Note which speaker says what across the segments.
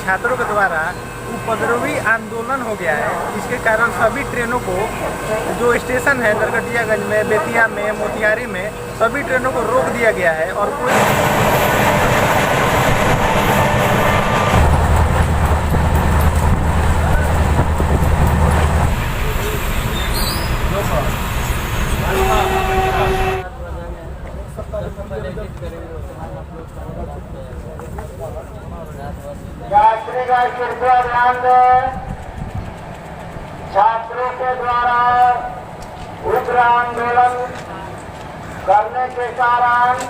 Speaker 1: छात्रों के द्वारा उपद्रवी आंदोलन हो गया है। इसके कारण सभी ट्रेनों को जो स्टेशन है नरकटियागंज में, बेतिया में, मोतिहारी में, सभी ट्रेनों को रोक दिया गया है और
Speaker 2: यात्रीगण कृपया ध्यान दें, छात्रों के द्वारा उग्र आंदोलन करने के कारण।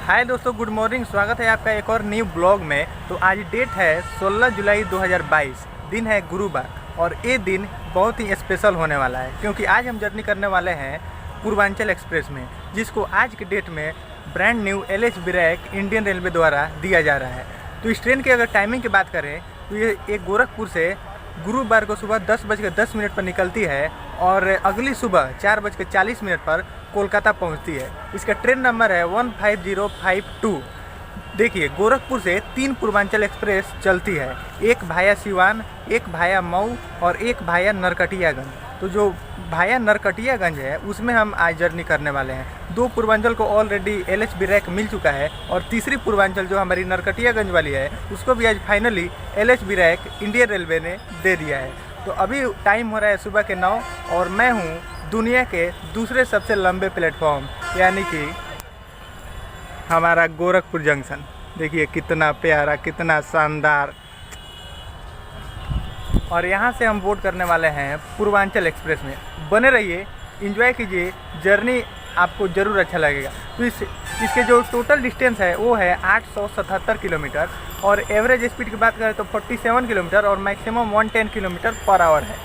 Speaker 1: हाय दोस्तों, गुड मॉर्निंग। स्वागत है आपका एक और न्यू ब्लॉग में। तो आज डेट है 16 जुलाई 2022, दिन है गुरुवार और ये दिन बहुत ही स्पेशल होने वाला है क्योंकि आज हम जर्नी करने वाले हैं पूर्वांचल एक्सप्रेस में, जिसको आज के डेट में brand new LHB rack Indian railway द्वारा दिया जा रहा है। तो इस ट्रेन की अगर टाइमिंग की बात करें तो ये एक गोरखपुर से गुरुवार को सुबह 10:10 पर निकलती है और अगली सुबह 4:40 पर कोलकाता पहुंचती है। इसका ट्रेन नंबर है 15052। देखिए, गोरखपुर से 3 पूर्वांचल एक्सप्रेस चलती है, एक भाया सिवान, एक भाया मऊ और एक भाया नरकटियागंज। तो जो भाया नरकटियागंज है उसमें हम आज जर्नी करने वाले हैं। 2 पूर्वांचल को ऑलरेडी LHB रैक मिल चुका है और तीसरी पूर्वांचल जो हमारी नरकटियागंज वाली है उसको भी आज finally LHB rack Indian railway ने दे दिया है। तो अभी टाइम हो रहा है सुबह के 9 और मैं हूँ दुनिया के दूसरे सबसे लंबे प्लेटफॉर्म यानी कि हमारा गोरखपुर जंक्शन। देखिए कितना प्यारा, कितना शानदार। और यहाँ से हम बोर्ड करने वाले हैं पूर्वांचल एक्सप्रेस में। बने रहिए, एंजॉय कीजिए, जर्नी आपको ज़रूर अच्छा लगेगा। तो इसके जो टोटल डिस्टेंस है वो है 877 किलोमीटर और एवरेज स्पीड की बात करें तो 47 किलोमीटर और मैक्सिमम 110 किलोमीटर पर आवर है।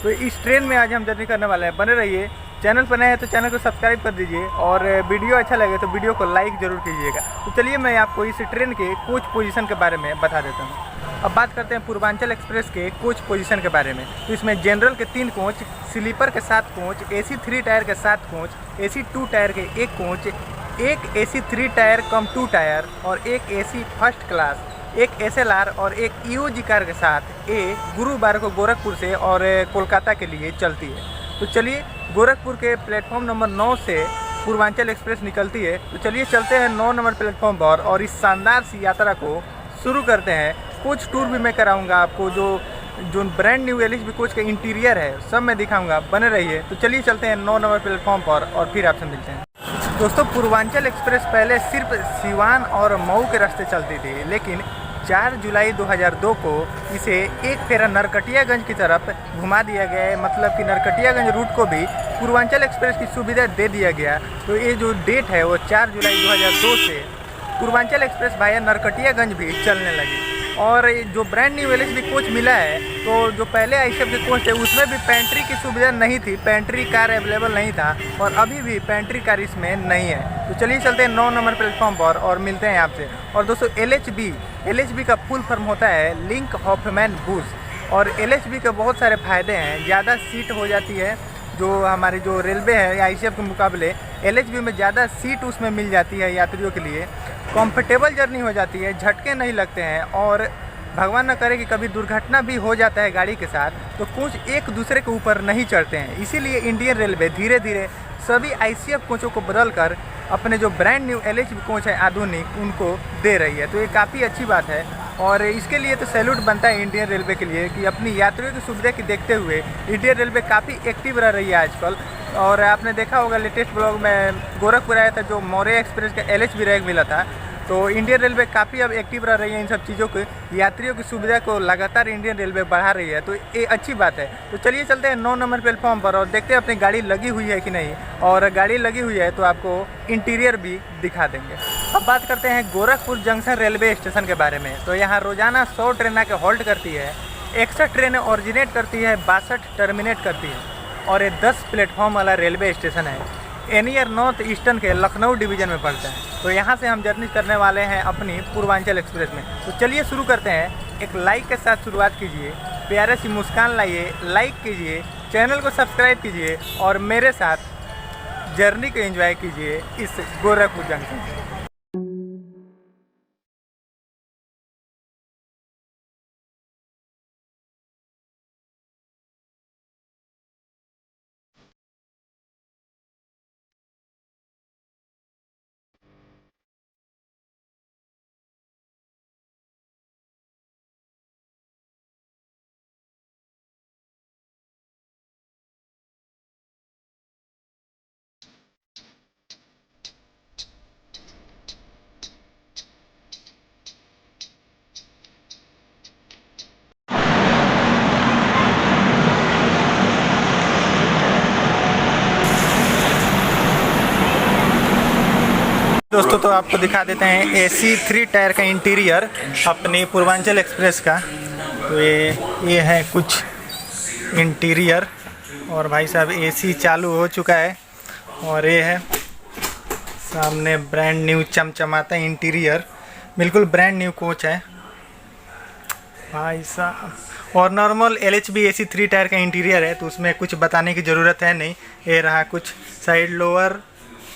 Speaker 1: तो इस ट्रेन में आज हम जर्नी करने वाले हैं। बने रहिए। चैनल पर नए हैं तो चैनल को सब्सक्राइब कर दीजिए और वीडियो अच्छा लगे तो वीडियो को लाइक ज़रूर कीजिएगा। तो चलिए मैं आपको इस ट्रेन के कोच पोजीशन के बारे में बता देता हूँ। अब बात करते हैं पूर्वांचल एक्सप्रेस के कोच पोजीशन के बारे में। तो इसमें जनरल के 3 कोच, स्लीपर के 7 कोच, AC 3 टायर के 7 कोच, AC 2 टायर के 1 कोच, एक AC 3 टायर कम 2 टायर और एक AC फर्स्ट क्लास, एक SLR और एक EOG कार के साथ ये गुरुवार को गोरखपुर से और कोलकाता के लिए चलती है। तो चलिए, गोरखपुर के प्लेटफॉर्म नंबर 9 से पूर्वांचल एक्सप्रेस निकलती है। तो चलिए चलते हैं 9 नंबर प्लेटफॉर्म पर और इस शानदार सी यात्रा को शुरू करते हैं। कोच टूर भी मैं कराऊंगा आपको, जो ब्रांड न्यू LHB कोच का इंटीरियर है सब मैं दिखाऊंगा। बने रहिए। तो चलिए चलते हैं 9 नंबर प्लेटफॉर्म पर और फिर आपसे मिलते हैं। दोस्तों, पूर्वांचल एक्सप्रेस पहले सिर्फ सिवान और मऊ के रास्ते चलती थी, लेकिन 4 जुलाई 2002 को इसे एक फेरा नरकटियागंज की तरफ घुमा दिया गया है। मतलब कि नरकटियागंज रूट को भी पूर्वांचल एक्सप्रेस की सुविधा दे दिया गया। तो ये जो डेट है वो 4 जुलाई 2002 से पूर्वांचल एक्सप्रेस भाया नरकटियागंज भी चलने लगी। और जो ब्रांड न्यू LHB कोच मिला है तो जो पहले ICF के कोच थे उसमें भी पेंट्री की सुविधा नहीं थी, पेंट्री कार अवेलेबल नहीं था और अभी भी पेंट्री कार इसमें नहीं है। तो चलिए चलते हैं 9 नंबर प्लेटफॉर्म पर और मिलते हैं आपसे। और दोस्तों, LHB का फुल फॉर्म होता है लिंक हॉफमैन बूस और LHB के बहुत सारे फ़ायदे हैं। ज़्यादा सीट हो जाती है, जो हमारी जो रेलवे है ICF के मुकाबले LHB में ज़्यादा सीट उसमें मिल जाती है यात्रियों के लिए। कंफर्टेबल जर्नी हो जाती है, झटके नहीं लगते हैं और भगवान न करे कि कभी दुर्घटना भी हो जाता है गाड़ी के साथ तो कोच एक दूसरे के ऊपर नहीं चढ़ते हैं। इसीलिए इंडियन रेलवे धीरे धीरे सभी ICF कोचों को बदल कर अपने जो ब्रांड न्यू LHB कोच है आधुनिक उनको दे रही है। तो ये काफ़ी अच्छी बात है और इसके लिए तो सैल्यूट बनता है इंडियन रेलवे के लिए कि अपनी यात्रियों की सुविधा की देखते हुए इंडियन रेलवे काफ़ी एक्टिव रह रही है आजकल। और आपने देखा होगा लेटेस्ट ब्लॉग में गोरखपुर आया था जो मौर्य एक्सप्रेस का LHB रैक मिला था। तो इंडियन रेलवे काफ़ी अब एक्टिव रह रही है इन सब चीज़ों को, यात्रियों की सुविधा को लगातार इंडियन रेलवे बढ़ा रही है। तो ये अच्छी बात है। तो चलिए चलते हैं 9 नंबर प्लेटफॉर्म पर और देखते हैं अपनी गाड़ी लगी हुई है कि नहीं। और गाड़ी लगी हुई है तो आपको इंटीरियर भी दिखा देंगे। अब बात करते हैं गोरखपुर जंक्शन रेलवे स्टेशन के बारे में। तो यहाँ रोजाना 100 ट्रेन आके हॉल्ट करती है, 61 ट्रेनें ऑरिजिनेट करती है, 62 टर्मिनेट करती है और ये 10 प्लेटफॉर्म वाला रेलवे स्टेशन है। एनियर नॉर्थ ईस्टर्न के लखनऊ डिवीज़न में पड़ता है। तो यहाँ से हम जर्नी करने वाले हैं अपनी पूर्वांचल एक्सप्रेस में। तो चलिए शुरू करते हैं। एक लाइक के साथ शुरुआत कीजिए, प्यारे सी मुस्कान लाइए, लाइक कीजिए, चैनल को सब्सक्राइब कीजिए और मेरे साथ जर्नी को एंजॉय कीजिए इस गोरखपुर जंक्शन से। दोस्तों तो आपको दिखा देते हैं AC 3 टायर का इंटीरियर अपनी पूर्वांचल एक्सप्रेस का। तो ये है कुछ इंटीरियर और भाई साहब AC चालू हो चुका है और ये है सामने ब्रांड न्यू चमचमाता इंटीरियर, बिल्कुल ब्रांड न्यू कोच है भाई साहब। और नॉर्मल LHB AC 3 टायर का इंटीरियर है तो उसमें कुछ बताने की ज़रूरत है नहीं। ये रहा कुछ साइड लोअर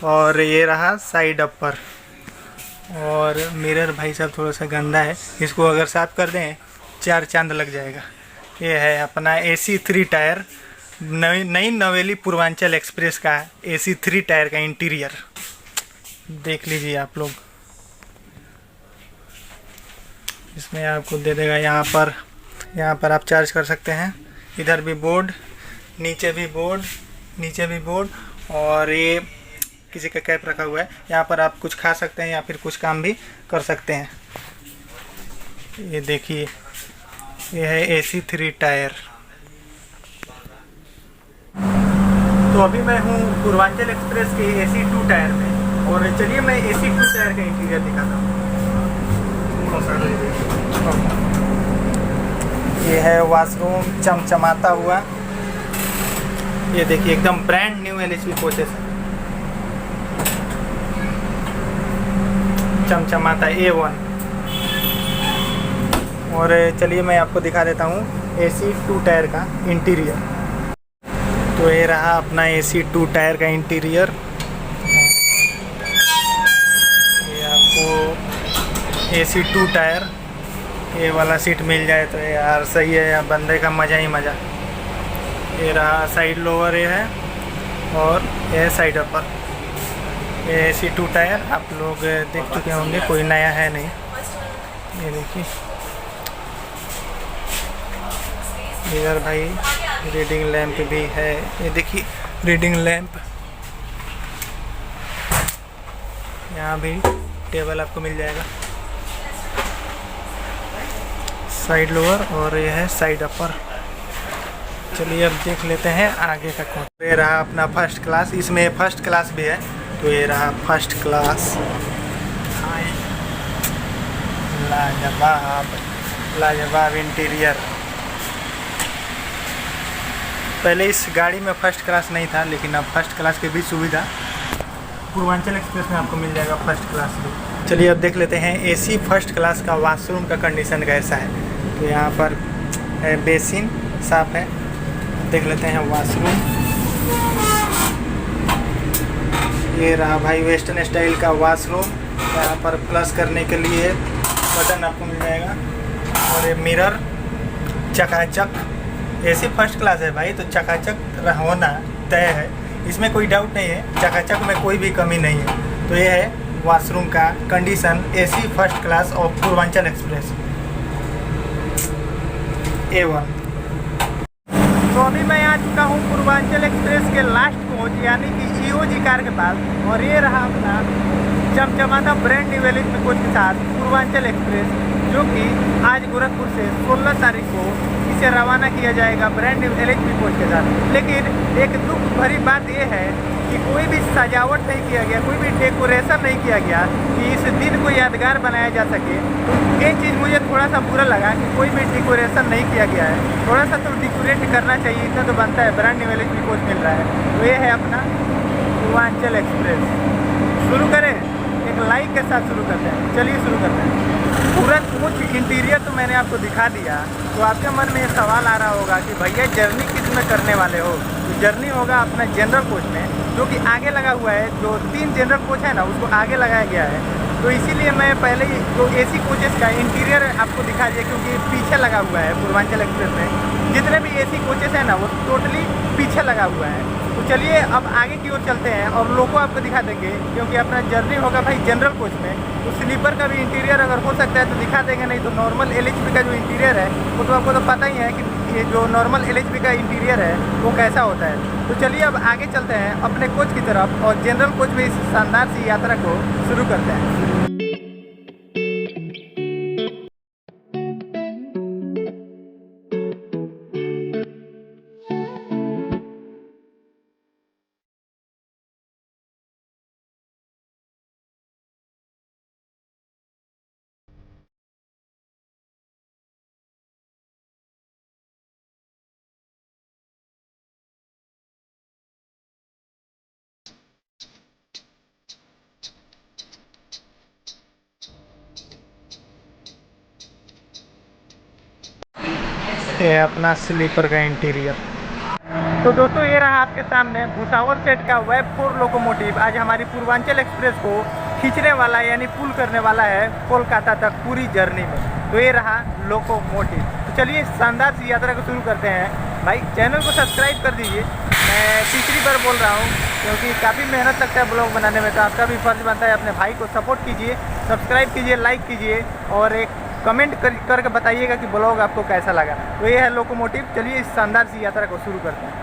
Speaker 1: और ये रहा साइड अपर। और मिरर भाई साहब थोड़ा सा गंदा है, इसको अगर साफ़ कर दें 4 चांद लग जाएगा। ये है अपना AC 3 टायर, नई नवेली पूर्वांचल एक्सप्रेस का AC 3 टायर का इंटीरियर देख लीजिए आप लोग। इसमें आपको दे देगा यहाँ पर आप चार्ज कर सकते हैं। इधर भी बोर्ड, नीचे भी बोर्ड, नीचे भी बोर्ड और ये किसी का कैप रखा हुआ है। यहाँ पर आप कुछ खा सकते हैं या फिर कुछ काम भी कर सकते हैं। ये देखिए ये है AC 3 टायर। तो अभी मैं हूँ पूर्वांचल एक्सप्रेस के AC 2 टायर में और चलिए मैं AC 2 टायर का इंटीरियर दिखाता हूँ। ये है वॉशरूम चमचमाता हुआ, ये देखिए एकदम ब्रांड न्यू LHB कोचेस है, चमचमाता A1। और चलिए मैं आपको दिखा देता हूँ AC 2 टायर का इंटीरियर। तो ये रहा अपना AC 2 टायर का इंटीरियर। ये आपको AC 2 टायर ये वाला सीट मिल जाए तो यार सही है, यार बंदे का मज़ा ही मज़ा। ये रहा साइड लोअर ये है और ये साइड अपर। ये AC 2 टायर आप लोग देख चुके होंगे, कोई नया है नहीं। ये देखिए इधर भाई रीडिंग लैंप भी है, ये देखिए रीडिंग लैंप। यहाँ भी टेबल आपको मिल जाएगा, साइड लोअर और ये है साइड अपर। चलिए अब देख लेते हैं आगे का कोच। ये रहा अपना फर्स्ट क्लास, इसमें फर्स्ट क्लास भी है। तो ये रहा फर्स्ट क्लास, लाजवाब लाजवाब इंटीरियर। पहले इस गाड़ी में फर्स्ट क्लास नहीं था, लेकिन अब फर्स्ट क्लास की भी सुविधा पूर्वांचल एक्सप्रेस में आपको मिल जाएगा, फर्स्ट क्लास भी। चलिए अब देख लेते हैं AC फर्स्ट क्लास का वॉशरूम का कंडीशन कैसा है। तो यहाँ पर है बेसिन साफ है, देख लेते हैं वॉशरूम। ये रहा भाई वेस्टर्न स्टाइल का वॉशरूम, यहाँ पर फ्लश करने के लिए बटन आपको मिल जाएगा। और ये मिरर चकाचक, AC फर्स्ट क्लास है भाई तो चकाचक होना तय है, इसमें कोई डाउट नहीं है, चकाचक में कोई भी कमी नहीं है। तो ये है वॉशरूम का condition AC first class of Purvanchal express A1। तो अभी मैं आ चुका हूँ पूर्वांचल एक्सप्रेस के लास्ट कोच यानी कि EOG कार के पास और ये रहा अपना चमचमाता ब्रांड न्यू LHB कोच के साथ पूर्वांचल एक्सप्रेस, जो कि आज गोरखपुर से 16 तारीख को इसे रवाना किया जाएगा ब्रांड न्यू LHB कोच के साथ। लेकिन एक दुख भरी बात यह है कि कोई भी सजावट नहीं किया गया, कोई भी डेकोरेशन नहीं किया गया कि इस दिन को यादगार बनाया जा सके। तो ये चीज़ मुझे थोड़ा सा बुरा लगा कि कोई भी डेकोरेशन नहीं किया गया है। थोड़ा सा तो डेकोरेट करना चाहिए, इतना तो बनता है, ब्रांड न्यू LHB कोच मिल रहा है। तो ये है अपना पूर्वांचल एक्सप्रेस। शुरू करें, एक लाइक के साथ शुरू करते हैं। चलिए शुरू करते हैं। पूरा कोच इंटीरियर तो मैंने आपको दिखा दिया, तो आपके मन में ये सवाल आ रहा होगा कि भैया जर्नी किस में करने वाले हो। तो जर्नी होगा अपना जनरल कोच में, जो कि आगे लगा हुआ है। जो 3 जनरल कोच है ना, उसको आगे लगाया गया है। तो इसीलिए मैं पहले ही जो AC कोचेस का इंटीरियर आपको दिखा दिया, क्योंकि पीछे लगा हुआ है पूर्वांचल एक्सप्रेस में। जितने भी AC कोचेस हैं ना, वो टोटली पीछे लगा हुआ है। तो चलिए अब आगे की ओर चलते हैं और लोगों आपको दिखा देंगे, क्योंकि अपना जर्नी होगा भाई जनरल कोच में। तो स्लीपर का भी इंटीरियर अगर हो सकता है तो दिखा देंगे, नहीं तो नॉर्मल LHB का जो इंटीरियर है वो तो आपको तो पता ही है कि ये जो नॉर्मल LHB का इंटीरियर है वो कैसा होता है। तो चलिए अब आगे चलते हैं अपने कोच की तरफ और जनरल कोच में इस शानदार सी यात्रा को शुरू करते हैं। ये है अपना स्लीपर का इंटीरियर। तो दोस्तों ये रहा आपके सामने भुसावल सेट का वेब 4 लोकोमोटिव आज हमारी पूर्वांचल एक्सप्रेस को खींचने वाला यानी पुल करने वाला है कोलकाता तक पूरी जर्नी में। तो ये रहा लोकोमोटिव। तो चलिए शानदार सी यात्रा को शुरू करते हैं। भाई चैनल को सब्सक्राइब कर दीजिए। मैं तीसरी बार बोल रहा हूँ क्योंकि काफ़ी मेहनत लगता है ब्लॉग बनाने में, तो आपका भी फर्ज बनता है अपने भाई को सपोर्ट कीजिए, सब्सक्राइब कीजिए, लाइक कीजिए और एक कमेंट करके बताइएगा कि ब्लॉग आपको कैसा लगा। तो ये है लोकोमोटिव। चलिए इस शानदार सी यात्रा को शुरू करते हैं।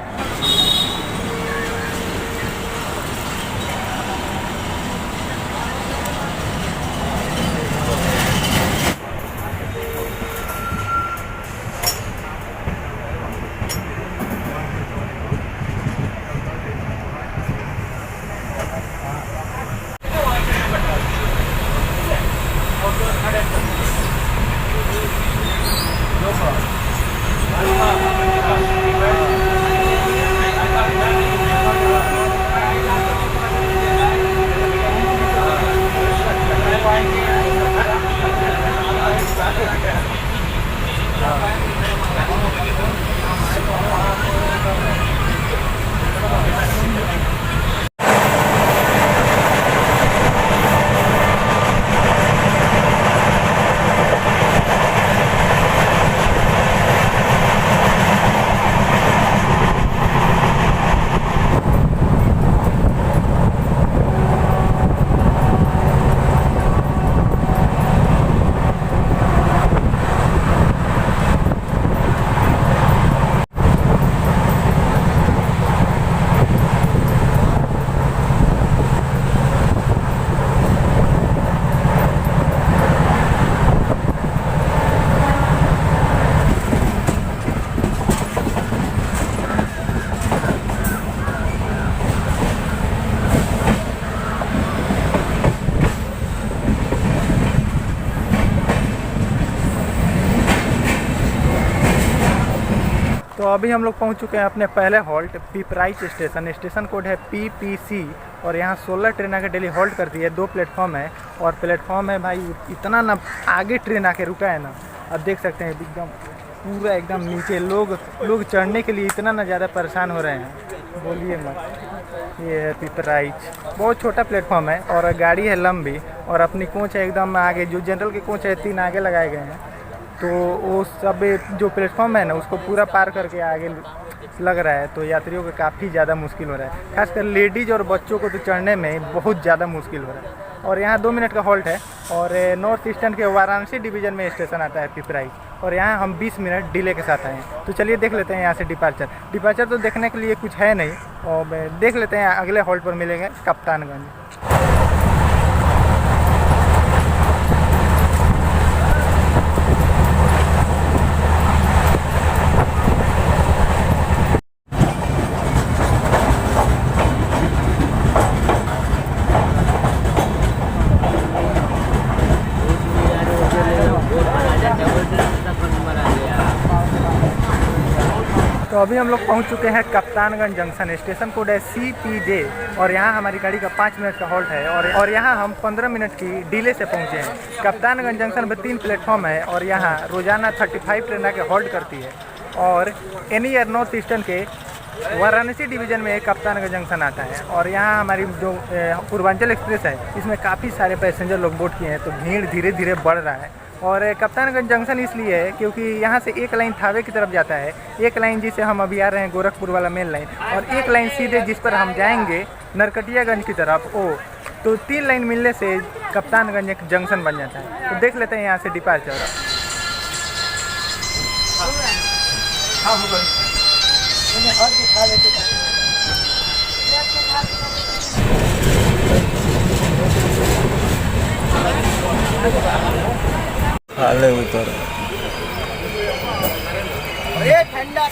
Speaker 1: तो अभी हम लोग पहुंच चुके हैं अपने पहले halt Pipraich station. Station code है PPC और यहाँ 16 ट्रेन आके डेली हॉल्ट करती है। 2 प्लेटफॉर्म है और प्लेटफॉर्म है भाई इतना ना आगे ट्रेन आके रुका है ना, अब देख सकते हैं एकदम पूरा एकदम नीचे। लोग चढ़ने के लिए इतना ना ज़्यादा परेशान हो रहे हैं, बोलिए मत। ये है पिपराइच, बहुत छोटा प्लेटफॉर्म है और गाड़ी है लंबी और अपनी कोच है एकदम आगे। जो जनरल के कोच है 3 आगे लगाए गए हैं, तो वो सब जो प्लेटफॉर्म है ना उसको पूरा पार करके आगे लग रहा है। तो यात्रियों को काफ़ी ज़्यादा मुश्किल हो रहा है, खासकर लेडीज़ और बच्चों को तो चढ़ने में बहुत ज़्यादा मुश्किल हो रहा है। और यहाँ 2 मिनट का हॉल्ट है और नॉर्थ ईस्टर्न के वाराणसी डिवीज़न में स्टेशन आता है पिपराइच और यहाँ हम 20 मिनट डिले के साथ आए हैं। तो चलिए देख लेते हैं यहाँ से डिपार्चर तो देखने के लिए कुछ है नहीं, और देख लेते हैं अगले हॉल्ट पर मिलेंगे कप्तानगंज। तो अभी हम लोग पहुंच चुके हैं कप्तानगंज जंक्शन। स्टेशन कोड है CPJ और यहाँ हमारी गाड़ी का 5 मिनट का हॉल्ट है और यहाँ हम 15 मिनट की डिले से पहुँचे हैं। कप्तानगंज जंक्शन में 3 प्लेटफॉर्म है और यहाँ रोजाना 35 ट्रेन आके हॉल्ट करती है। और एनी ईयर नॉर्थ ईस्टर्न के वाराणसी डिवीज़न में कप्तानगंज जंक्शन आता है और यहाँ हमारी जो पूर्वांचल एक्सप्रेस है इसमें काफ़ी सारे पैसेंजर लोग बोर्ड किए हैं, तो भीड़ धीरे धीरे बढ़ रहा है। और कप्तानगंज जंक्शन इसलिए है क्योंकि यहाँ से एक लाइन थावे की तरफ जाता है, एक लाइन जिसे हम अभी आ रहे हैं गोरखपुर वाला मेन लाइन, और एक लाइन सीधे जिस पर हम जाएंगे नरकटियागंज की तरफ। तो 3 लाइन मिलने से कप्तानगंज एक जंक्शन बन जाता है। तो देख लेते हैं यहाँ से डिपार्चर।
Speaker 3: हाले उतर
Speaker 2: ठंडा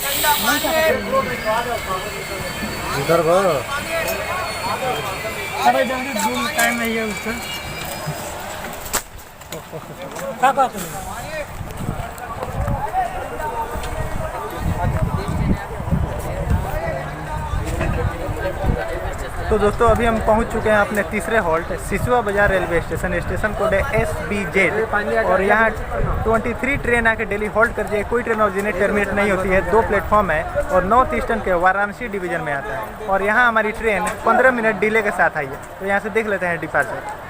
Speaker 3: उधर गो
Speaker 1: टाइम नहीं है उसका। तो तो दोस्तों अभी हम पहुंच चुके हैं अपने तीसरे हॉल्ट सिसवा बाजार रेलवे स्टेशन। स्टेशन कोड है SBZ और यहाँ 23 ट्रेन आके डेली होल्ड कर जाए। कोई ट्रेन ऑरिजिनेट टर्मिनेट नहीं होती है। 2 प्लेटफॉर्म है और नॉर्थ ईस्टर्न के वाराणसी डिवीजन में आता है। और यहाँ हमारी ट्रेन 15 मिनट डिले के साथ आई है। तो यहाँ से देख लेते हैं डिपार्चर।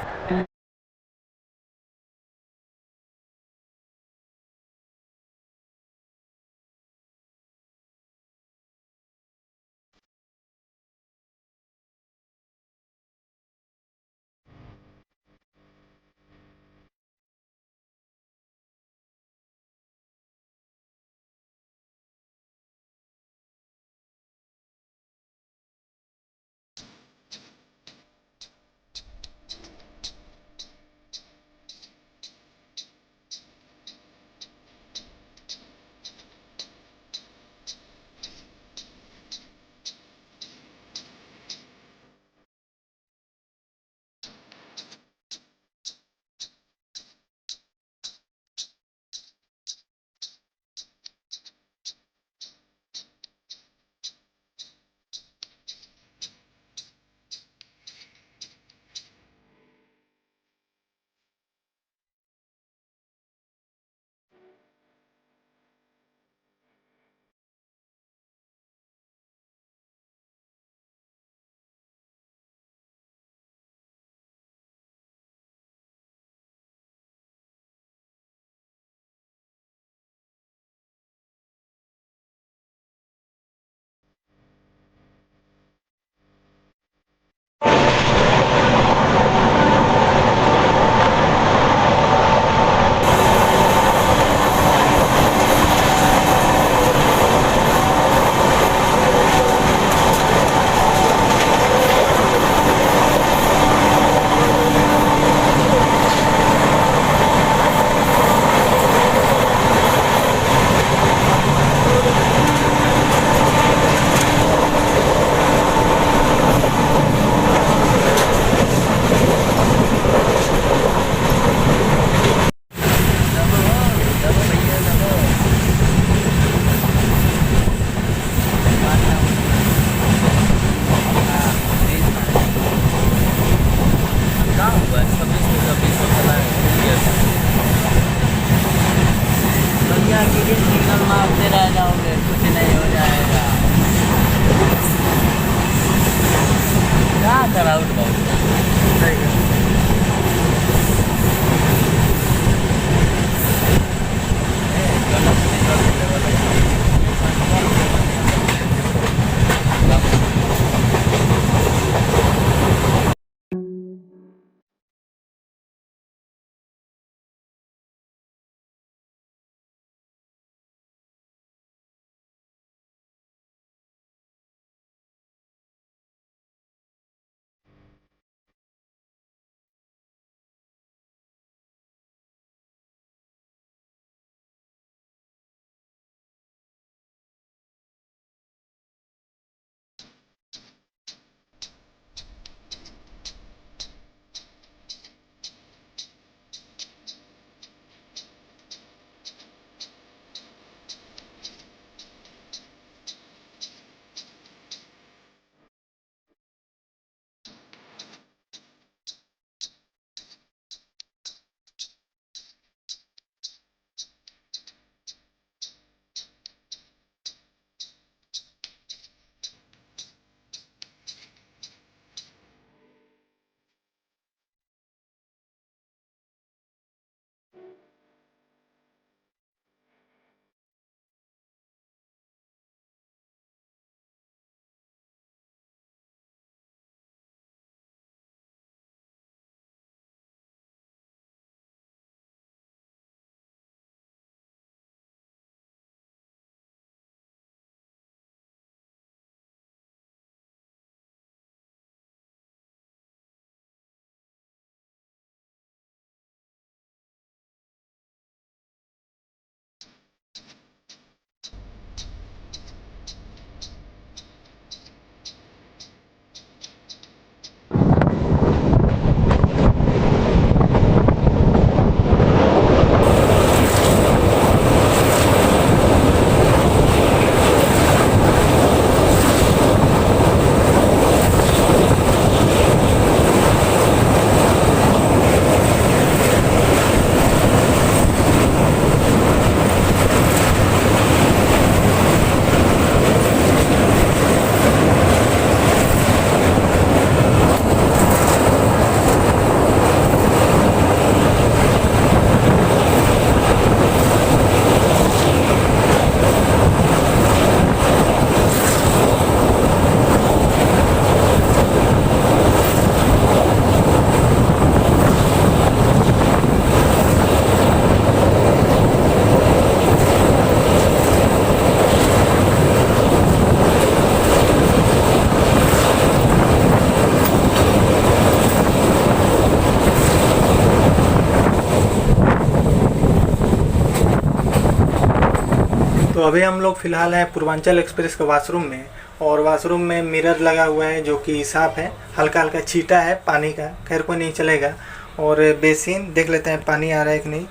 Speaker 1: अभी हम लोग फ़िलहाल हैं पूर्वांचल एक्सप्रेस के वॉशरूम में, और वॉशरूम में मिरर लगा हुआ है जो कि साफ़ है, हल्का हल्का छींटा है पानी का, खैर कोई नहीं चलेगा। और बेसिन देख लेते हैं पानी आ रहा है कि नहीं।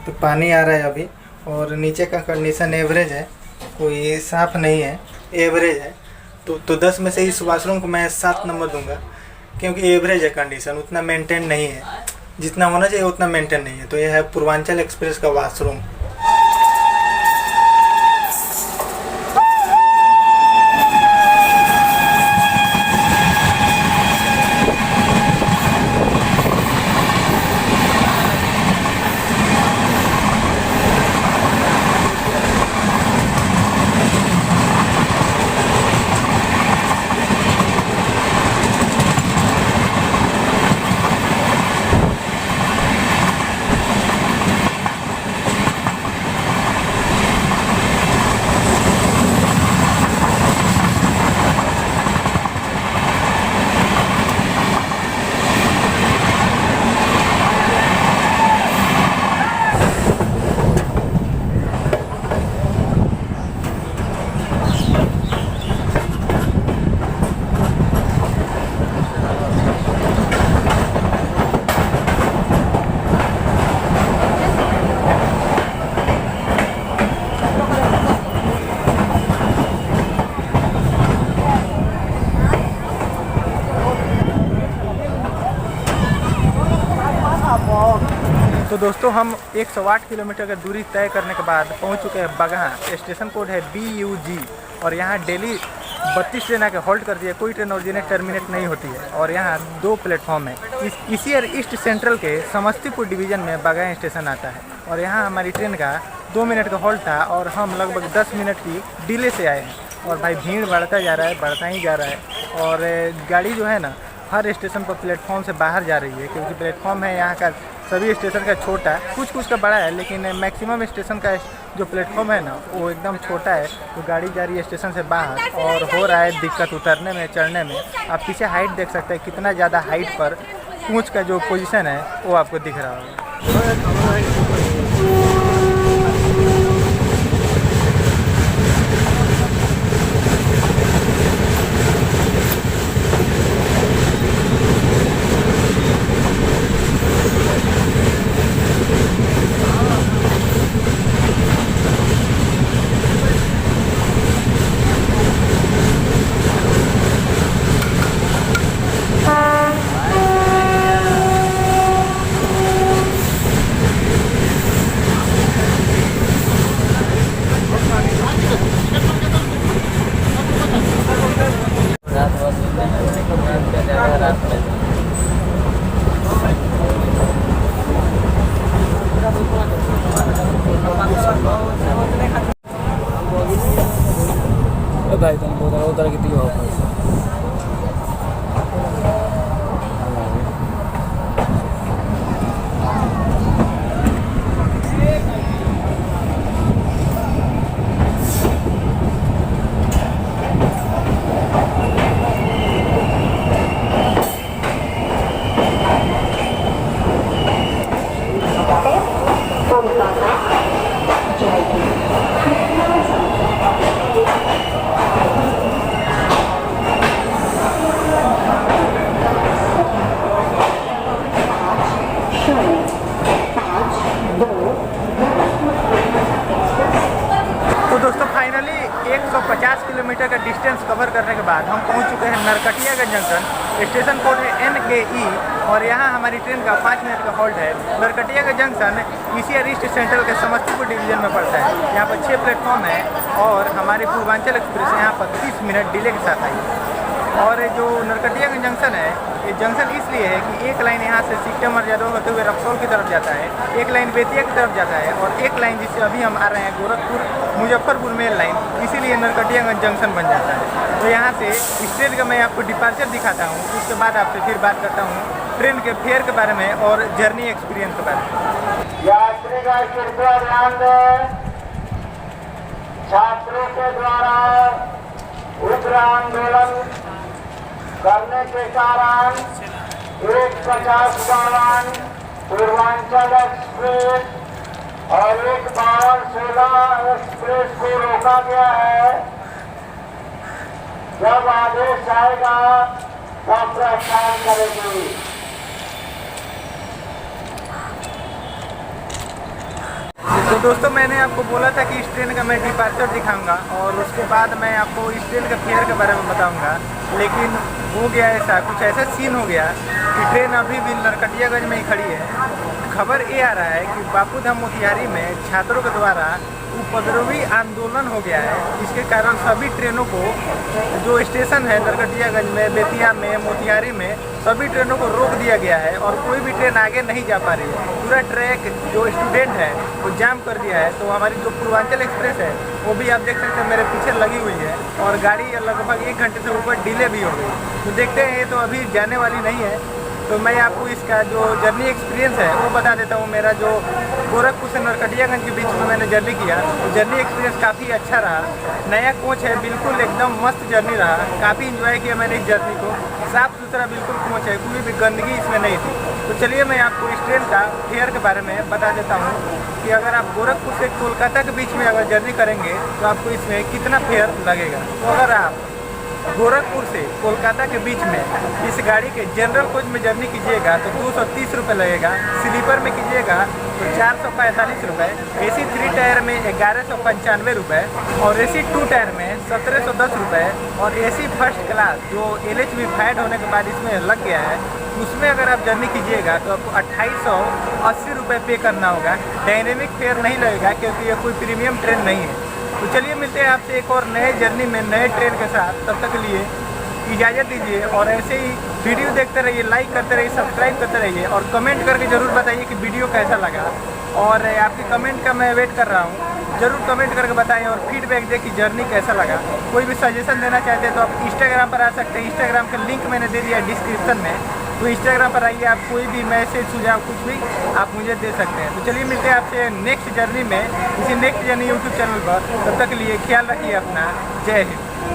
Speaker 1: तो पानी आ रहा है अभी, और नीचे का कंडीशन एवरेज है, कोई साफ़ नहीं है, एवरेज है। तो 10 में से इस वॉशरूम को मैं 7 नंबर दूंगा, क्योंकि एवरेज है कंडीशन, उतना मेंटेन नहीं है, जितना होना चाहिए उतना मेंटेन नहीं है। तो यह है पूर्वांचल एक्सप्रेस का वॉशरूम। तो दोस्तों हम 108 किलोमीटर का दूरी तय करने के बाद पहुंच चुके हैं बगहा। स्टेशन कोड है BUG, और यहाँ डेली 32 ट्रेन आके होल्ड कर दिया, कोई ट्रेन ऑरिजिनेट टर्मिनेट नहीं होती है। और यहाँ 2 प्लेटफॉर्म है। इसी ईस्ट सेंट्रल के समस्तीपुर डिवीज़न में बगहा स्टेशन आता है, और यहाँ हमारी ट्रेन का 2 मिनट का होल्ड था, और हम लगभग 10 मिनट की डिले से आए हैं। और भाई भीड़ बढ़ता जा रहा है, बढ़ता ही जा रहा है। और गाड़ी जो है ना हर स्टेशन पर प्लेटफॉर्म से बाहर जा रही है, क्योंकि प्लेटफॉर्म है यहाँ का सभी स्टेशन का छोटा है, कुछ का बड़ा है, लेकिन मैक्सिमम स्टेशन का जो प्लेटफॉर्म है ना वो एकदम छोटा है। तो गाड़ी जा रही है स्टेशन से बाहर, और हो रहा है दिक्कत उतरने में, चढ़ने में। आप पीछे हाइट देख सकते हैं, कितना ज़्यादा हाइट पर पूंछ का जो पोजीशन है वो आपको दिख रहा होगा।
Speaker 3: भाई तुम उधर कितनी हो
Speaker 1: फाइनली 150 किलोमीटर का डिस्टेंस कवर करने के बाद हम पहुंच चुके हैं नरकटियागंज जंक्शन। स्टेशन कोड है NKE, और यहाँ हमारी ट्रेन का 5 मिनट का होल्ड है। Narkatiaganj junction ECR east central के समस्तीपुर डिवीजन में पड़ता है। यहाँ पर 6 प्लेटफॉर्म है, और हमारी पूर्वांचल एक्सप्रेस यहाँ पर 30 मिनट डिले के साथ आई। और जो नरकटियागंज जंक्शन है, ये जंक्शन इसलिए है कि एक लाइन यहाँ से सिकटा मर्यादा होते हुए रक्सौल की तरफ जाता है, एक लाइन बेतिया की तरफ जाता है, और एक लाइन जिससे अभी हम आ रहे हैं गोरखपुर मुजफ्फरपुर मेल लाइन, इसीलिए नरकटियागंज जंक्शन बन जाता है। तो यहाँ से इस ट्रेन का मैं आपको डिपार्चर दिखाता हूँ, उसके बाद आपसे फिर बात करता हूँ ट्रेन के फेयर के बारे में और जर्नी एक्सपीरियंस के बारे में।
Speaker 2: यात्रीगण कृपया ध्यान दें, छात्रों के द्वारा उग्र आंदोलन करने के कारण 150 वाहन पूर्वांचल एक्सप्रेस और 1/52/16 एक्सप्रेस को रोका गया है। जब आदेश आएगा तब प्रस्थान करेगी।
Speaker 1: तो दोस्तों, मैंने आपको बोला था कि इस ट्रेन का मैं डिपार्चर दिखाऊंगा और उसके बाद मैं आपको इस ट्रेन के फेयर के बारे में बताऊंगा। लेकिन हो गया ऐसा, कुछ ऐसा सीन हो गया कि ट्रेन अभी भी नरकटियागंज में ही खड़ी है। खबर ये आ रहा है कि बापूधाम मोतिहारी में छात्रों के द्वारा उपद्रवी आंदोलन हो गया है। इसके कारण सभी ट्रेनों को, जो स्टेशन है नरकटियागंज में, बेतिया में, मोतिहारी में, सभी ट्रेनों को रोक दिया गया है और कोई भी ट्रेन आगे नहीं जा पा रही है। पूरा ट्रैक जो स्टूडेंट है वो जाम कर दिया है। तो हमारी जो पूर्वांचल एक्सप्रेस है वो भी आप देख सकते हैं मेरे पीछे लगी हुई है और गाड़ी लगभग 1 घंटे से ऊपर डिले भी हो गई। तो देखते हैं, ये तो अभी जाने वाली नहीं है। तो मैं आपको इसका जो जर्नी एक्सपीरियंस है वो बता देता हूँ। मेरा जो गोरखपुर से नरकटियागंज के बीच में मैंने जर्नी किया, तो जर्नी एक्सपीरियंस काफ़ी अच्छा रहा। नया कोच है, बिल्कुल एकदम मस्त जर्नी रहा। काफ़ी इन्जॉय किया मैंने इस जर्नी को। साफ़ सुथरा बिल्कुल कोच है, कोई भी गंदगी इसमें नहीं थी। तो चलिए मैं आपको इस ट्रेन का फेयर के बारे में बता देता हूँ कि अगर आप गोरखपुर से कोलकाता के बीच में अगर जर्नी करेंगे तो आपको इसमें कितना फेयर लगेगा। तो अगर आप गोरखपुर से कोलकाता के बीच में इस गाड़ी के जनरल कोच में जर्नी कीजिएगा तो 230 रुपये लगेगा। स्लीपर में कीजिएगा तो 445 रुपये। AC 3 टायर में 1195 रुपये और AC 2 टायर में 1710 रुपये और AC फर्स्ट क्लास जो LHV होने के बाद इसमें लग गया है, उसमें अगर आप जर्नी कीजिएगा तो आपको 2880 रुपये पे करना होगा। डायनेमिक फेयर नहीं लगेगा क्योंकि ये कोई प्रीमियम ट्रेन नहीं है। तो चलिए मिलते हैं आपसे एक और नए जर्नी में, नए ट्रेन के साथ। तब तक के लिए इजाज़त दीजिए और ऐसे ही वीडियो देखते रहिए, लाइक करते रहिए, सब्सक्राइब करते रहिए और कमेंट करके ज़रूर बताइए कि वीडियो कैसा लगा। और आपके कमेंट का मैं वेट कर रहा हूँ। ज़रूर कमेंट करके बताएं और फीडबैक दें कि जर्नी कैसा लगा। कोई भी सजेशन देना चाहते हैं तो आप इंस्टाग्राम पर आ सकते हैं। इंस्टाग्राम का लिंक मैंने दे दिया है डिस्क्रिप्शन में, तो इंस्टाग्राम पर आइए। आप कोई भी मैसेज, सुझाव, कुछ भी आप मुझे दे सकते हैं। तो चलिए मिलते हैं आपसे नेक्स्ट जर्नी में, इसी नेक्स्ट जर्नी यूट्यूब चैनल पर। तब तक के लिए ख्याल रखिए अपना। जय हिंद।